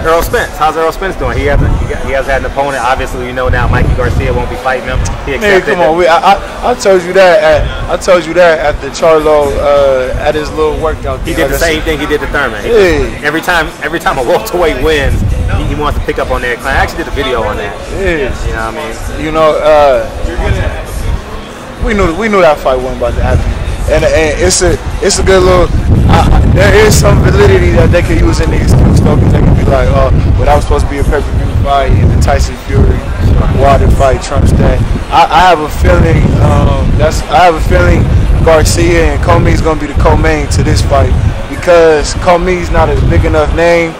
Errol Spence. How's Errol Spence doing? He hasn't had an opponent. Obviously, you know now Mikey Garcia won't be fighting him. He accepted. Man, come on. I told you that. I told you that at the Charlo at his little workout. He did the same thing he did to Thurman. Every time a welterweight wins, he wants to pick up on that. I actually did a video on that. Yeah. You know what I mean? You know, we knew that fight wasn't about to happen, and it's a good little. There is some validity that they could use in the excuse though, because they could be like, oh, well, that was supposed to be a pay-per-view fight, and the Tyson Fury Wilder fight trumps that. I have a feeling Garcia and Comey's gonna be the co-main to this fight because Comey's not a big enough name.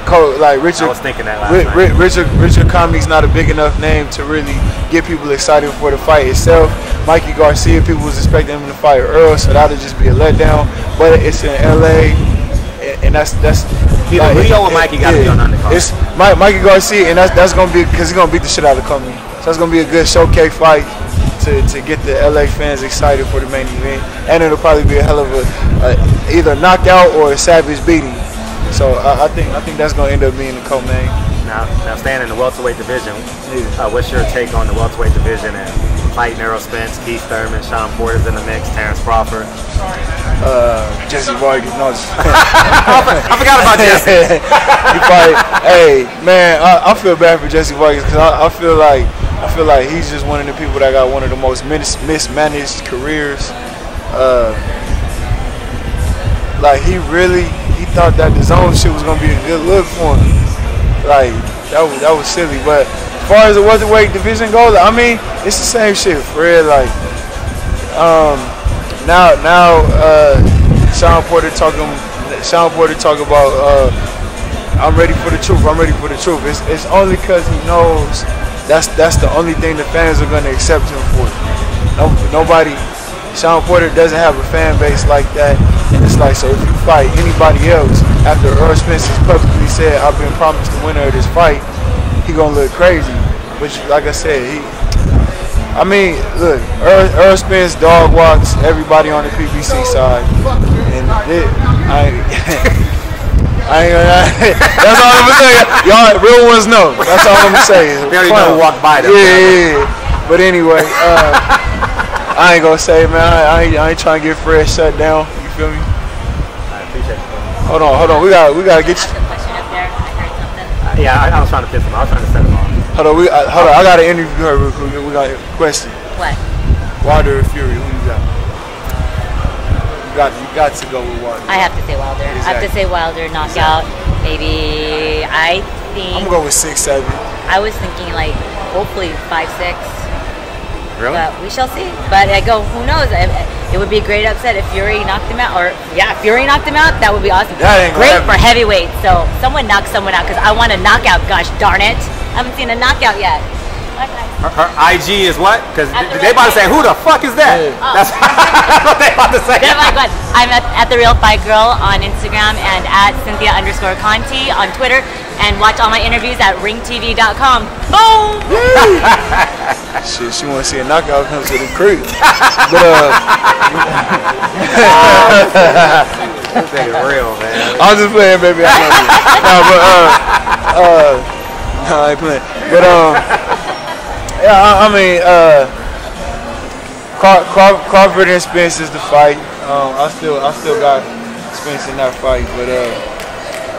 Like Richard, I was thinking that last night. Richard Comey's not a big enough name to really get people excited for the fight itself. Mikey Garcia, people was expecting him to fight Earl, so that'll just be a letdown. But it's in LA, and that's either Leo or Mikey got to be on undercard. It's Mikey Garcia, and that's gonna be because he's gonna beat the shit out of Comey. So that's gonna be a good showcase fight to get the LA fans excited for the main event, and it'll probably be a hell of a either knockout or a savage beating. So I think that's gonna end up being the co-main. Now staying in the welterweight division, what's your take on the welterweight division and fighting Errol Spence, Keith Thurman, Sean Porter's in the mix, Terrence Crawford, Jesse Vargas? No, I forgot about Jesse. Hey man, I feel bad for Jesse Vargas because I feel like he's just one of the people that got one of the most mismanaged careers. Like he thought that the zone shit was gonna be a good look for him. Like that was silly. But as far as the welterweight division goes, I mean it's the same shit for real. Like now Sean Porter talk about I'm ready for the truth. I'm ready for the truth. It's only because he knows that's the only thing the fans are gonna accept him for. Nobody. Sean Porter doesn't have a fan base like that, and it's like, so if you fight anybody else after Earl Spence has publicly said I've been promised the winner of this fight, he gonna look crazy. But like I said, look, Earl Spence dog walks everybody on the PBC side, and that's all I'm gonna say. Y'all real ones know. That's all I'm gonna say. They already know who walked by them. Yeah. But anyway. I ain't gonna say, man. I ain't trying to get Fred shut down. You feel me? I appreciate it. Hold on. We gotta get you. I have a question up there. I heard something. Yeah, I was trying to piss him off. I was trying to set him off. Hold on. I gotta interview her real quick. We got a question. What? Wilder or Fury? Who you got? You got to go with Wilder. I have to say Wilder. Exactly. I have to say Wilder knockout. Maybe I think. I'm gonna go with 6-7. I was thinking like hopefully 5-6. Really? But we shall see. But I go, who knows? It would be a great upset if Fury knocked him out. Or, yeah, if Fury knocked him out, that would be awesome. Great for heavyweight. So, someone knock someone out because I want a knockout, gosh darn it. I haven't seen a knockout yet. Her IG is what? Because they about to say, who the fuck is that? Yeah. Oh. That's what they about to say. They're like, what? I'm at The Real Fight Girl on Instagram and at Cynthia_Conti on Twitter. And watch all my interviews at ringtv.com. Boom! Shit, she want to see a knockout come to the crib. But This nigga real, man. I'm just playing, baby. I love you. No, I ain't playing. But yeah, I mean, Crawford and Spence is the fight. I still got Spence in that fight, but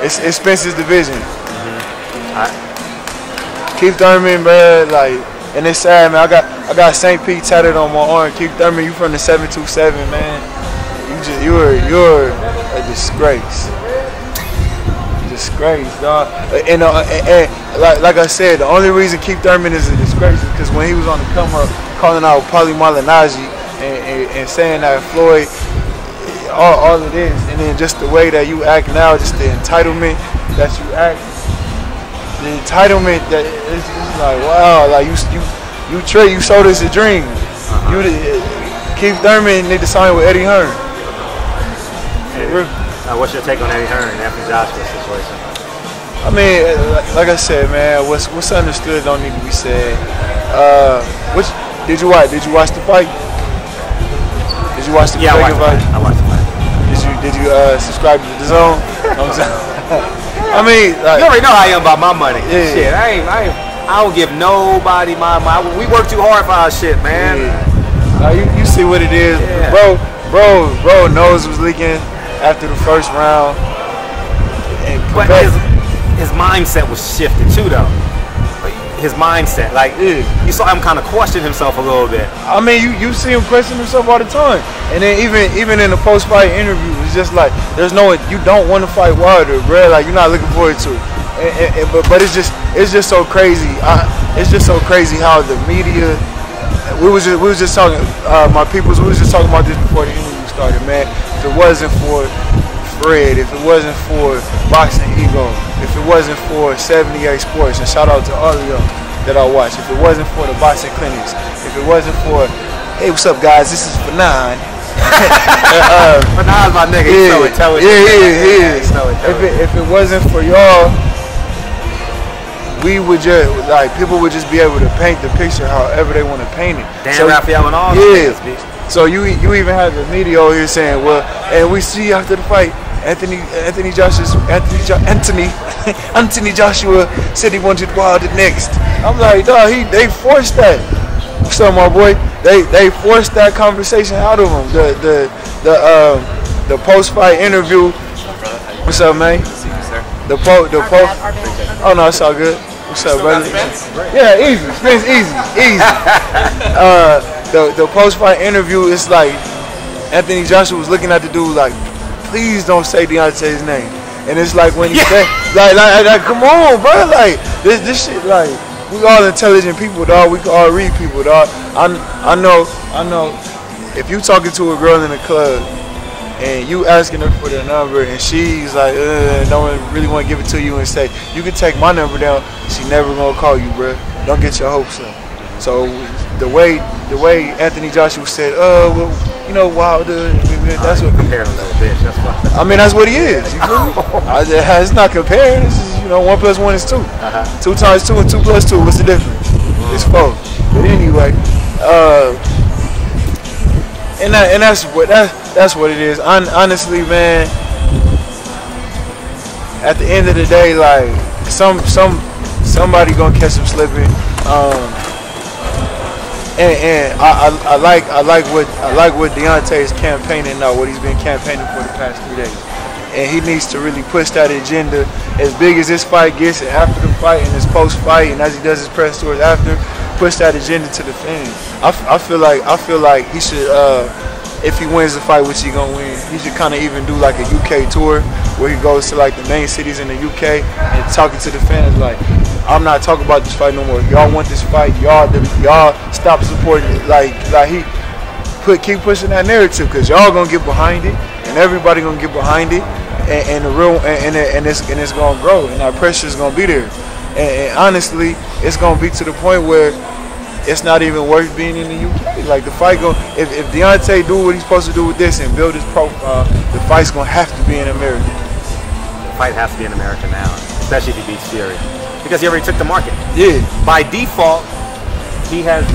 it's Spence's division. Keith Thurman, bro, like, and it's sad, man. I got St. Pete tatted on my arm. Keith Thurman, you from the 727, man. You're a disgrace. Disgrace, dog. And like I said, the only reason Keith Thurman is a disgrace is because when he was on the come up, calling out Paulie Malignaggi and saying that Floyd, all of this, and then just the way that you act now, just the entitlement that you act. The entitlement that it's like, wow, like you sold us a dream. Keith Thurman need to sign with Eddie Hearn. What's your take on Eddie Hearn after Joshua's situation? I mean, like I said, man, what's understood don't need to be said. Did you watch the fight? Did you watch the fight? I watched the fight. Did you subscribe to the Zone? I mean, like, you already know how I am about my money. Yeah. Shit, I don't give nobody my money. We work too hard for our shit, man. Yeah. You see what it is, bro. Nose was leaking after the first round. But his mindset was shifted too, though. His mindset, like you saw him kind of question himself a little bit. I mean, you see him question himself all the time, and then even in the post-fight interview, it's just like you don't want to fight Wilder, bro. Like you're not looking forward to it. But it's just so crazy. It's just so crazy how the media. We was just talking. My peoples. We was just talking about this before the interview started, man. If it wasn't for Fred, if it wasn't for Boxing Ego, if it wasn't for 78 Sports, and shout out to all of y'all that I watch, if it wasn't for the boxing clinics, if it wasn't for, hey, what's up, guys? This is Fanon. Fanon's my nigga. He's so intelligent. If it wasn't for y'all, we would just people would just be able to paint the picture however they want to paint it. Dan Raphael and all. So you even have the media over here saying, well, and we see after the fight, Anthony Joshua said he wanted Wilder next. I'm like, dog, they forced that. What's up, my boy? They forced that conversation out of him. The post fight interview. What's up, man? The post. Oh no, it's all good. What's up, brother? Yeah, easy. Spence, easy. The post fight interview, it's like Anthony Joshua was looking at the dude like, please don't say Deontay's name. And it's like when you say, like, come on, bro, like this shit, like we all intelligent people, dog. We can all read people, dog. I know. If you talking to a girl in the club and you asking her for the number and she's like, don't really want to give it to you and say, you can take my number down, she never gonna call you, bro. Don't get your hopes up. So the way Anthony Joshua said, well, you know, Wilder, that's what comparing a little bit. That's what I mean, that's what he is. You feel me? It's not comparing. This is, 1 + 1 is 2. 2 × 2 and 2 + 2. What's the difference? It's 4. But anyway, and that's what it is. Honestly, man. At the end of the day, like somebody gonna catch him slipping. And I like what Deontay is campaigning now, what he's been campaigning for the past 3 days. And he needs to really push that agenda as big as this fight gets, and after the fight and his post-fight, and as he does his press tours after, push that agenda to the fans. I feel like he should, if he wins the fight, which he gonna win, he should kind of even do like a UK tour where he goes to like the main cities in the UK and talking to the fans like, I'm not talking about this fight no more. Y'all want this fight? Y'all stop supporting it. Like he keep pushing that narrative because y'all gonna get behind it, and everybody gonna get behind it, and it's gonna grow, and that pressure is gonna be there. And honestly, it's gonna be to the point where it's not even worth being in the UK. Like the fight if Deontay do what he's supposed to do with this and build his profile, the fight's gonna have to be in America. The fight has to be in America now, especially if he beats Fury. Because he already took the market. Yeah. By default, he has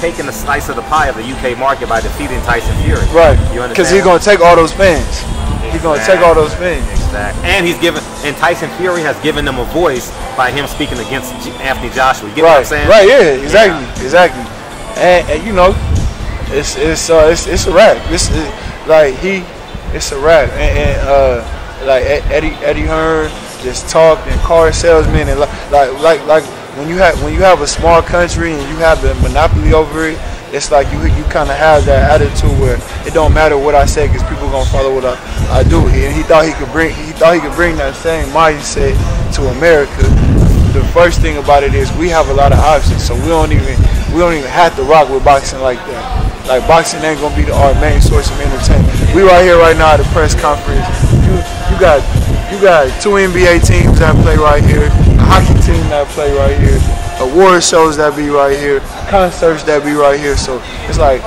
taken a slice of the pie of the UK market by defeating Tyson Fury. Right. You understand? Because he's gonna take all those fans. Exactly. He's gonna take all those fans. Exactly. And Tyson Fury has given them a voice by him speaking against Anthony Joshua. You get what I'm saying? Right. Yeah. Exactly. And it's a wrap. It's a wrap. And like Eddie Hearn just talked, and car salesmen, and like when you have a small country and you have the monopoly over it, it's like you kind of have that attitude where it don't matter what I say because people gonna follow what I do. And he thought he could bring that same mindset to America. The first thing about it is we have a lot of options, so we don't even have to rock with boxing like that. Like boxing ain't gonna be our main source of entertainment. We right here right now at the press conference. You got 2 NBA teams that play right here, a hockey team that play right here, award shows that be right here, concerts that be right here. So it's like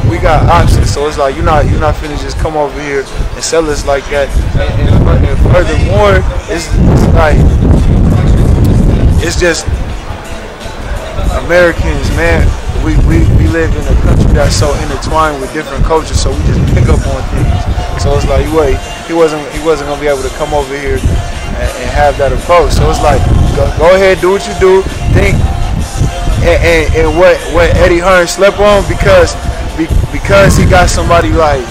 we got options. So it's like you're not finna just come over here and sell us like that. And furthermore, it's like it's just Americans, man. We live in a country that's so intertwined with different cultures, so we just pick up on things. So it's like, wait. he wasn't gonna be able to come over here and have that approach. So it's like, go ahead, do what you do. Think and what Eddie Hearn slept on because he got somebody like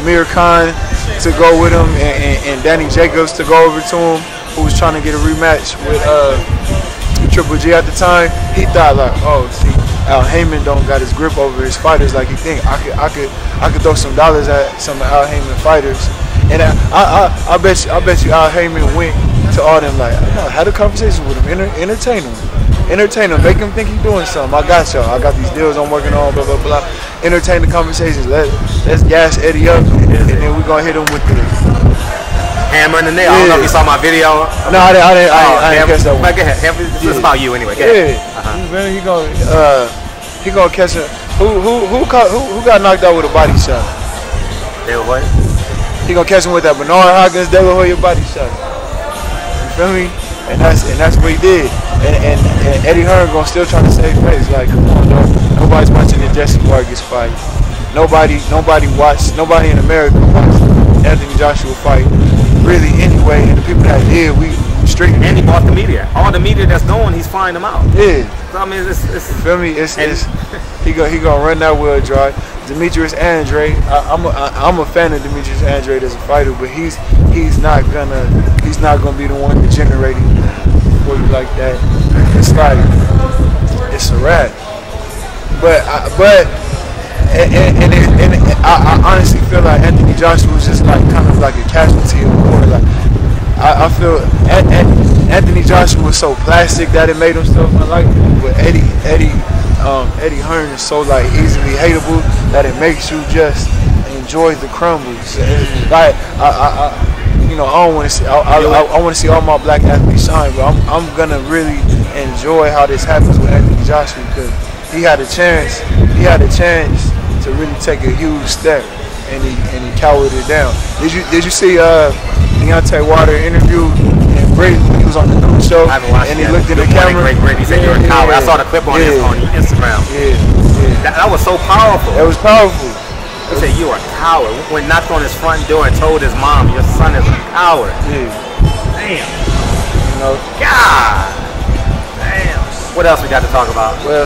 Amir Khan to go with him and Danny Jacobs to go over to him, who was trying to get a rematch with Triple G at the time. He thought like, oh, see, Al Heyman don't got his grip over his fighters like he think. I could throw some dollars at some of Al Heyman fighters, and I bet you Al Heyman went to all them like, had a conversation with him, entertain him, make him think he's doing something. I got y'all. I got these deals I'm working on, blah blah blah. Entertain the conversations. Let's gas Eddie up, and then we're gonna hit him with the hammer in the nail. I don't know if you saw my video. No, I didn't catch that one. But go ahead. This is about you anyway. Go ahead. He gonna catch him. Who got knocked out with a body shot? They were what? He gonna catch him with that Bernard Hopkins De La Hoya body shot. You feel me? And that's what he did. And Eddie Hearn gonna still try to save face. Like, come on, dog. Nobody's watching the Jesse Vargas fight. Nobody in America watched Anthony Joshua fight. Really, anyway, and the people that did, we straight. And he bought the media. All the media that's known, he's flying them out. Yeah. So, I mean, it's feel me? He gonna run that wheel dry. Demetrius Andrade, I'm a fan of Demetrius Andrade as a fighter, but he's not gonna be the one to generate him for you like that. It's like, it's a wrap. But I honestly feel like Anthony Joshua was just like kind of like a casualty of war. Like I feel Anthony Joshua was so plastic that it made himself unlikable. But Eddie Hearn is so like easily hateable that it makes you just enjoy the crumbles. Like I don't want to see. I want to see all my black athletes shine, but I'm gonna really enjoy how this happens with Anthony Joshua because he had a chance to really take a huge step, and he cowered it down. Did you see Deontay Wilder interview and Brady when he was on the news show? I haven't watched and he yet. looked in the camera. He said you're a coward. I saw the clip on Instagram. Yeah. That was so powerful. That was powerful. He said you are a coward. When knocked on his front door and told his mom, your son is a coward. Yeah. Damn. You know. God. Damn. What else we got to talk about? Well.